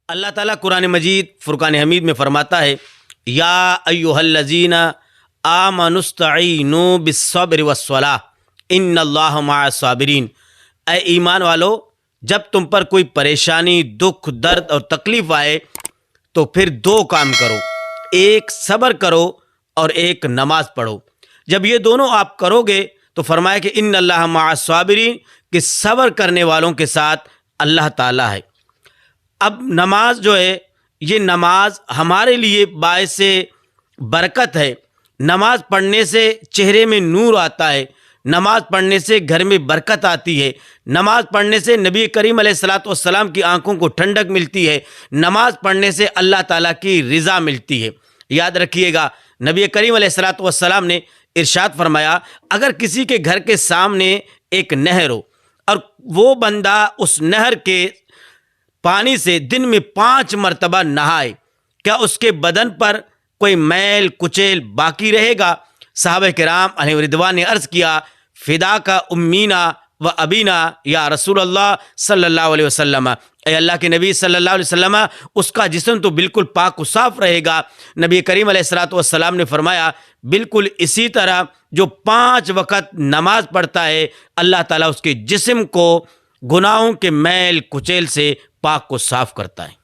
اللہ تعالیٰ قرآن مجید فرقان حمید میں فرماتا ہے، یا ایھا الذین آمنوا استعینوا بالصبر والصلاۃ ان اللہ مع الصابرین۔ اے ایمان والو، جب تم پر کوئی پریشانی، دکھ، درد اور تکلیف آئے تو پھر دو کام کرو، ایک صبر کرو اور ایک نماز پڑھو۔ جب یہ دونوں آپ کرو گے تو فرمایا کہ ان اللہ مع الصابرین، کہ صبر کرنے والوں کے ساتھ اللہ تعالیٰ ہے۔ اب نماز جو ہے، یہ نماز ہمارے لیے باعث برکت ہے۔ نماز پڑھنے سے چہرے میں نور آتا ہے، نماز پڑھنے سے گھر میں برکت آتی ہے، نماز پڑھنے سے نبی کریم علیہ الصلاۃ والسلام کی آنکھوں کو ٹھنڈک ملتی ہے، نماز پڑھنے سے اللہ تعالیٰ کی رضا ملتی ہے۔ یاد رکھیے گا، نبی کریم علیہ الصلاۃ والسلام نے ارشاد فرمایا، اگر کسی کے گھر کے سامنے ایک نہر ہو اور وہ بندہ اس نہر کے پانی سے دن میں 5 مرتبہ نہائے، کیا اس کے بدن پر کوئی میل کچیل باقی رہے گا؟ صحابہ کرام علیہ رضوان نے عرض کیا، فداک امینا و ابینا یا رسول اللہ صلی اللہ علیہ وسلم، اے اللہ کے نبی صلی اللہ علیہ وسلم، اس کا جسم تو بالکل پاک و صاف رہے گا۔ نبی کریم علیہ الصلاۃ والسلام نے فرمایا، بالکل اسی طرح جو 5 وقت نماز پڑھتا ہے، اللہ تعالیٰ اس کے جسم کو گناہوں کے میل کچیل سے پاک و صاف کرتا ہے۔